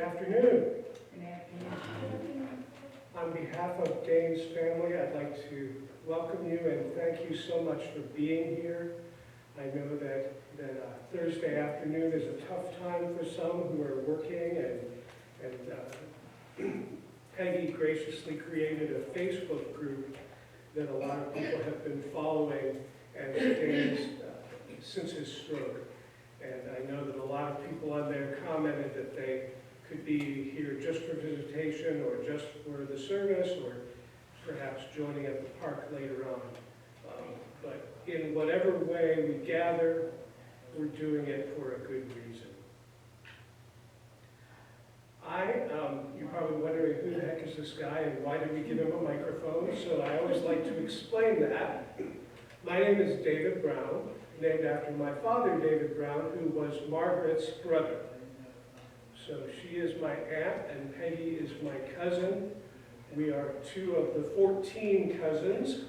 afternoon. Good afternoon. On behalf of Dayne's family, I'd like to welcome you and thank you so much for being here. I know that Thursday afternoon is a tough time for some who are working, and Peggy graciously created a Facebook group that a lot of people have been following as Dayne's since his stroke. And I know that a lot of people on there commented that they could be here just for visitation or just for the service or perhaps joining at the park later on. But in whatever way we gather, we're doing it for a good reason. You're probably wondering who the heck is this guy and why did we give him a microphone? So I always like to explain that. My name is David Brown, named after my father, David Brown, who was Margaret's brother. So she is my aunt and Peggy is my cousin. We are two of the 14 cousins,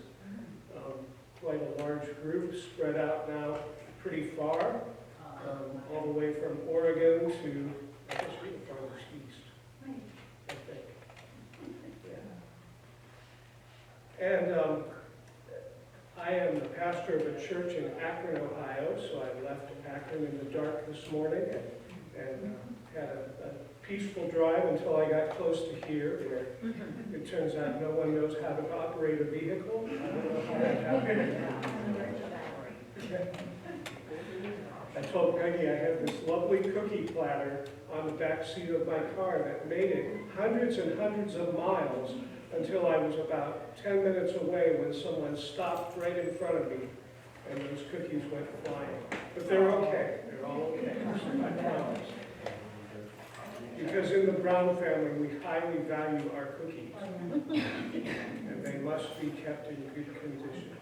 quite a large group, spread out now pretty far, all the way from Oregon to, I guess we're the farthest east, I think. Yeah. And I am the pastor of a church in Akron, Ohio, so I left Akron in the dark this morning and had a peaceful drive until I got close to here, where it turns out no one knows how to operate a vehicle. I don't know how that happened. I told Peggy I had this lovely cookie platter on the back seat of my car that made it hundreds and hundreds of miles until I was about 10 minutes away when someone stopped right in front of me and those cookies went flying. But they're okay. They're all okay. I promise. Because in the Brown family, we highly value our cookies. And they must be kept in good condition.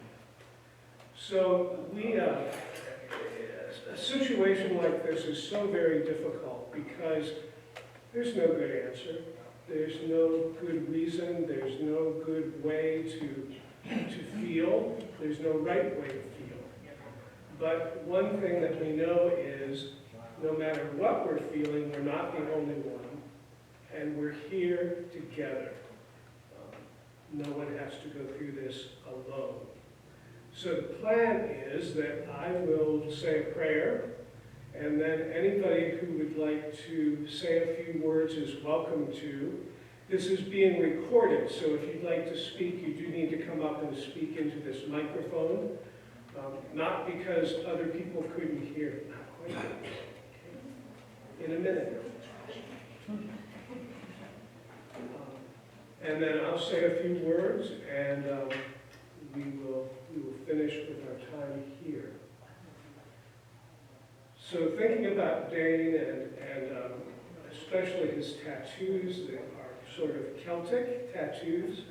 So a situation like this is so very difficult because there's no good answer. There's no good reason. There's no good way to feel. There's no right way to feel. But one thing that we know is no matter what we're feeling, we're not the only one. And we're here together. No one has to go through this alone. So the plan is that I will say a prayer, and then anybody who would like to say a few words is welcome to. This is being recorded, so if you'd like to speak, you do need to come up and speak into this microphone. Not because other people couldn't hear. Not quite. In a minute. And then I'll say a few words, and we will finish with our time here. So thinking about Dayne and especially his tattoos that are sort of Celtic tattoos,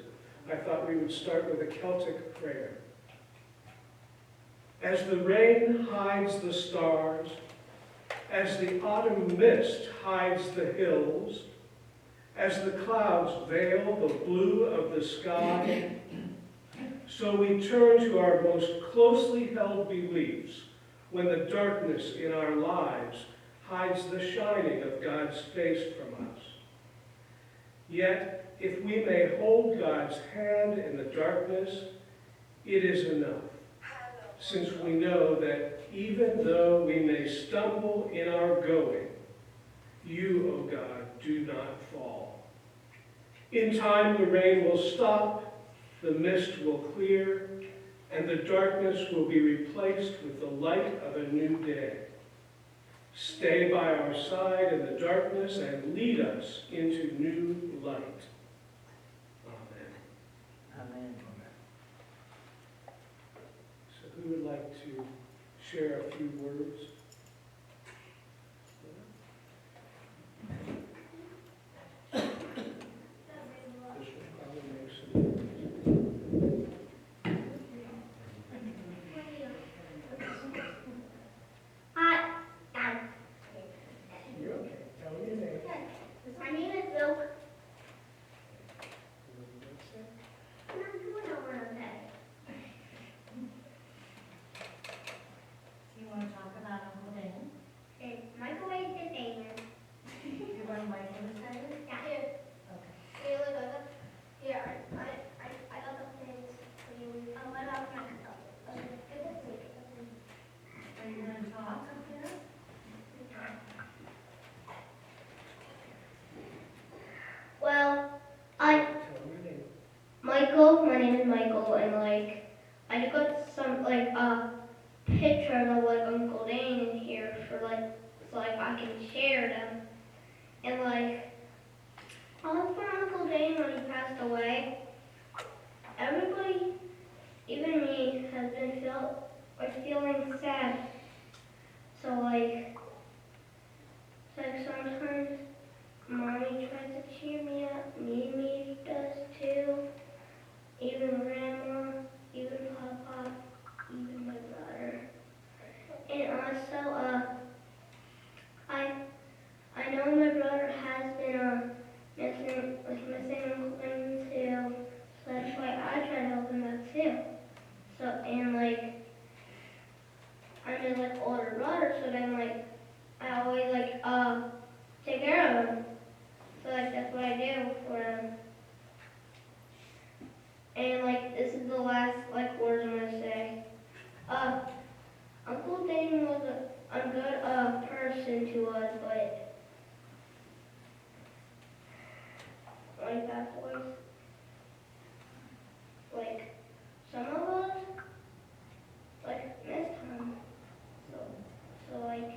I thought we would start with a Celtic prayer. As the rain hides the stars, as the autumn mist hides the hills, as the clouds veil the blue of the sky, so we turn to our most closely held beliefs when the darkness in our lives hides the shining of God's face from us. Yet, if we may hold God's hand in the darkness, it is enough, since we know that even though we may stumble in our going, you, O God, do not fall. In time the rain will stop, the mist will clear, and the darkness will be replaced with the light of a new day. Stay by our side in the darkness and lead us into new light. Amen. Amen. So who would like to share a few words? This will probably make some You're okay. Tell me your name. My name is Luke. What's that? I'm not doing over okay. You want to talk about Michael. My name is Michael, and like I just got some like pictures of like Uncle Dayne in here for like so like I can share them. And like all for Uncle Dayne when he passed away, everybody, even me, has been feeling sad. So like sometimes Mommy tries to cheer me up, Mimi does too, even Grandma, even Papa, even my brother. And also, I know my brother has been missing Uncle Dayne too, so that's why I try to help him out too. So and like I'm his like older brother, so then like I always like take care of him. So like that's what I do for him. And like this is the last like words I'm gonna say. Uncle Dayne was a good person to us, but like that's always like some of us like missed him. So like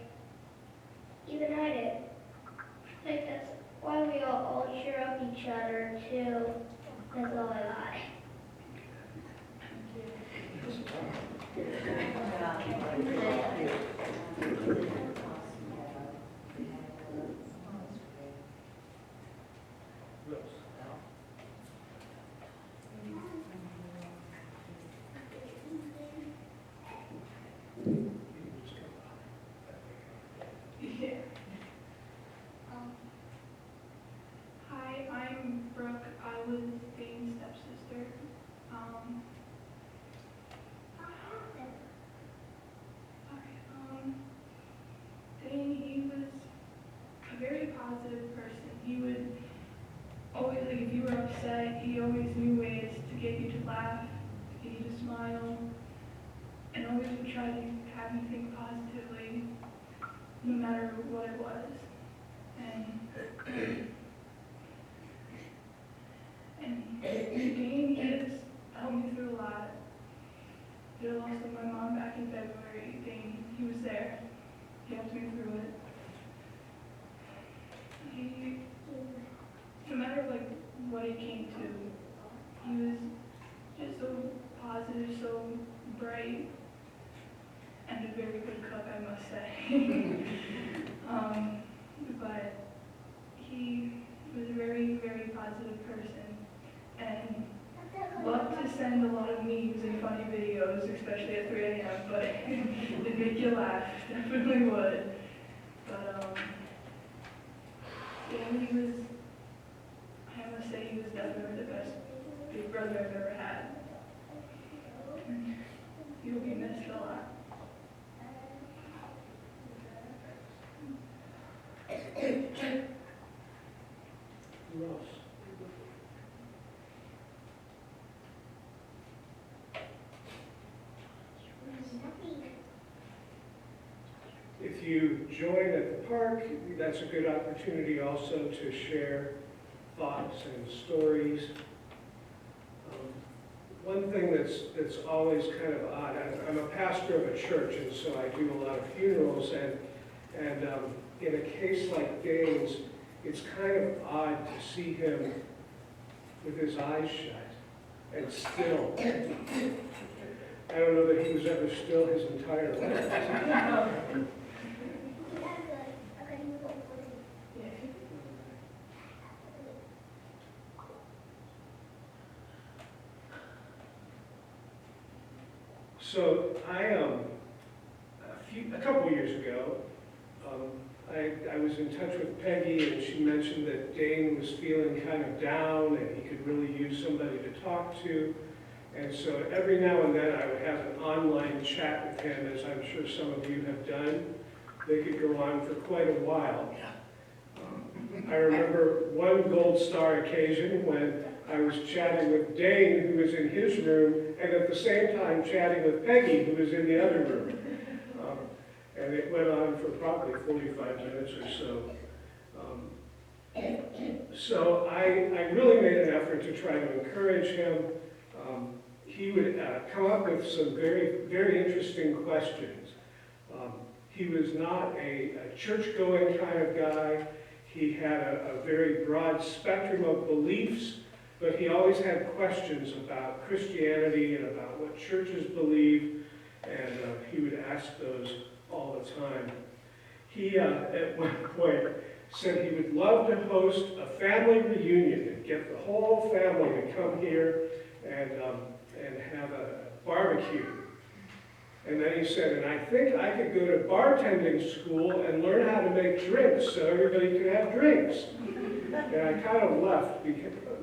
even I did. Like that's why we all cheer up each other too. That's all I got. Hi, I'm Brooke. I was Dayne's stepsister. Dayne, he was a very positive person. He would always, like, if you were upset, he always knew ways to get you to laugh, to get you to smile, and always would try to have you think positively, no matter what it was. And Dayne, he has helped me through a lot. The loss of my mom back in February, Dayne, he was there. He helped me through it. He, no matter like what it came to, he was just so positive, so bright, and a very good cook, I must say. But he was a very, very positive person, and loved to send a lot of memes and funny videos, especially at 3 a.m., but it'd make you laugh, definitely would. But, yeah, he was, I must say, he was definitely the best big brother I've ever had. He will be missed a lot. Ross. If you join at the park, that's a good opportunity also to share thoughts and stories. One thing that's always kind of odd, I'm a pastor of a church, and so I do a lot of funerals, and in a case like Dayne's, it's kind of odd to see him with his eyes shut and still. I don't know that he was ever still his entire life. So a couple years ago, I was in touch with Peggy, and she mentioned that Dayne was feeling kind of down and he could really use somebody to talk to. And so every now and then I would have an online chat with him, as I'm sure some of you have done. They could go on for quite a while. I remember one gold star occasion when I was chatting with Dayne, who was in his room, and at the same time chatting with Peggy, who was in the other room. And it went on for probably 45 minutes or so. So I really made an effort to try to encourage him. he would come up with some very, very interesting questions. He was not a church-going kind of guy. He had a very broad spectrum of beliefs, but he always had questions about Christianity and about what churches believe, and he would ask those all the time. He, at one point, said he would love to host a family reunion and get the whole family to come here and have a barbecue. And then he said, and I think I could go to bartending school and learn how to make drinks so everybody could have drinks. And I kind of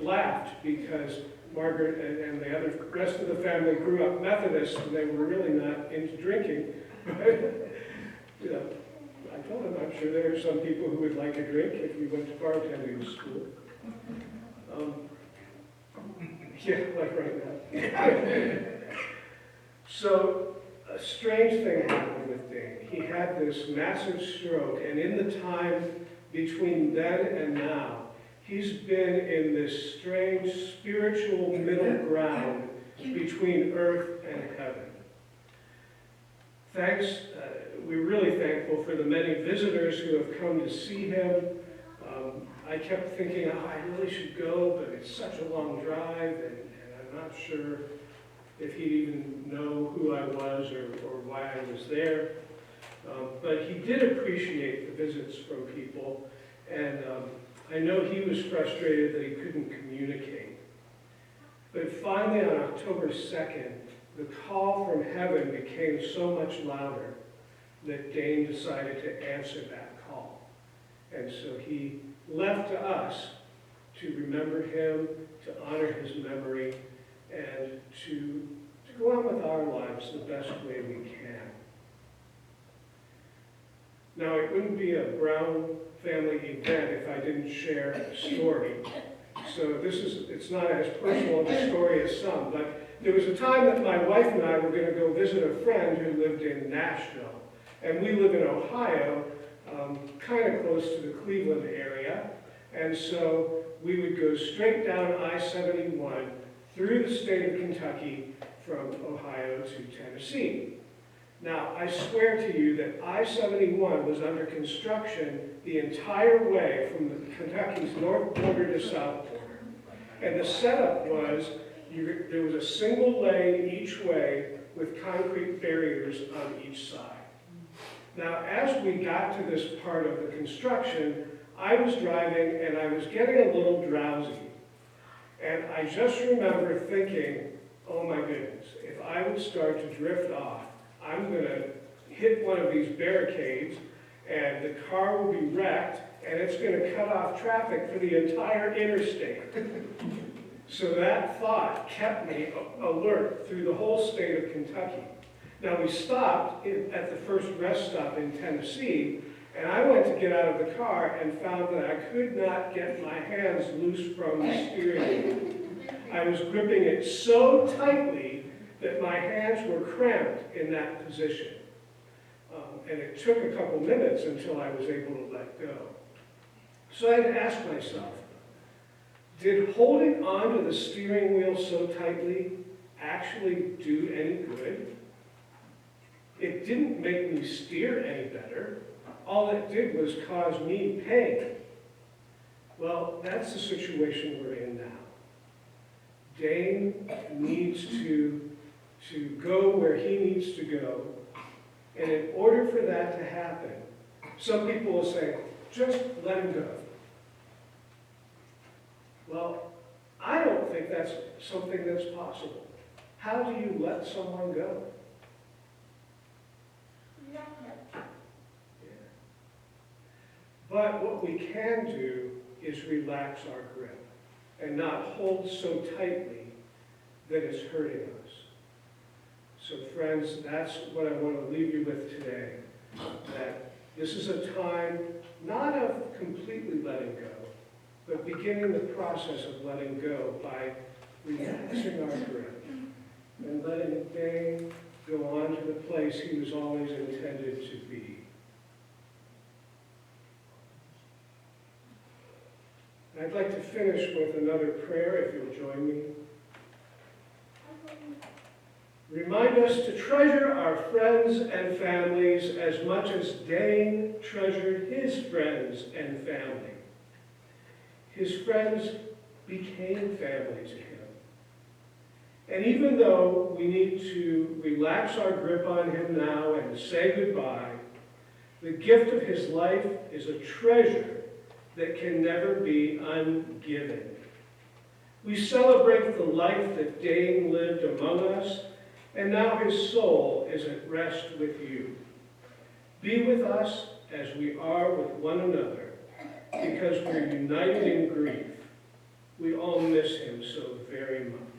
laughed because Margaret and the rest of the family grew up Methodist and they were really not into drinking. You know, I told him I'm sure there are some people who would like a drink if we went to bartending school. Yeah, like right now. So a strange thing happened with Dayne. He had this massive stroke, and in the time between then and now, he's been in this strange spiritual middle ground between earth and heaven. We're really thankful for the many visitors who have come to see him. I kept thinking, oh, I really should go, but it's such a long drive, and I'm not sure if he'd even know who I was or why I was there. But he did appreciate the visits from people, and I know he was frustrated that he couldn't communicate. But finally, on October 2nd, the call from heaven became so much louder that Dayne decided to answer that call. And so he left to us to remember him, to honor his memory, and to go on with our lives the best way we can. Now, it wouldn't be a Brown family event if I didn't share a story. So it's not as personal a story as some, but there was a time that my wife and I were going to go visit a friend who lived in Nashville. And we live in Ohio, kind of close to the Cleveland area. And so we would go straight down I-71 through the state of Kentucky from Ohio to Tennessee. Now, I swear to you that I-71 was under construction the entire way from Kentucky's north border to south border. And the setup was, there was a single lane each way with concrete barriers on each side. Now, as we got to this part of the construction, I was driving and I was getting a little drowsy. And I just remember thinking, oh my goodness, if I would start to drift off, I'm going to hit one of these barricades and the car will be wrecked and it's going to cut off traffic for the entire interstate. So that thought kept me alert through the whole state of Kentucky. Now we stopped at the first rest stop in Tennessee, and I went to get out of the car and found that I could not get my hands loose from the steering wheel. I was gripping it so tightly that my hands were cramped in that position. And it took a couple minutes until I was able to let go. So I had to ask myself, did holding onto the steering wheel so tightly actually do any good? It didn't make me steer any better. All it did was cause me pain. Well, that's the situation we're in now. Dayne needs to go where he needs to go. And in order for that to happen, some people will say, just let him go. Well, I don't think that's something that's possible. How do you let someone go? Yeah. But what we can do is relax our grip and not hold so tightly that it's hurting us. So friends, that's what I want to leave you with today. That this is a time not of completely letting go, but beginning the process of letting go by relaxing our grip and letting Dayne go on to the place he was always intended to be. I'd like to finish with another prayer, if you'll join me. Remind us to treasure our friends and families as much as Dayne treasured his friends and family. His friends became family to him. And even though we need to relax our grip on him now and say goodbye, the gift of his life is a treasure that can never be ungiven. We celebrate the life that Dayne lived among us, and now his soul is at rest with you. Be with us as we are with one another, because we're united in grief. We all miss him so very much.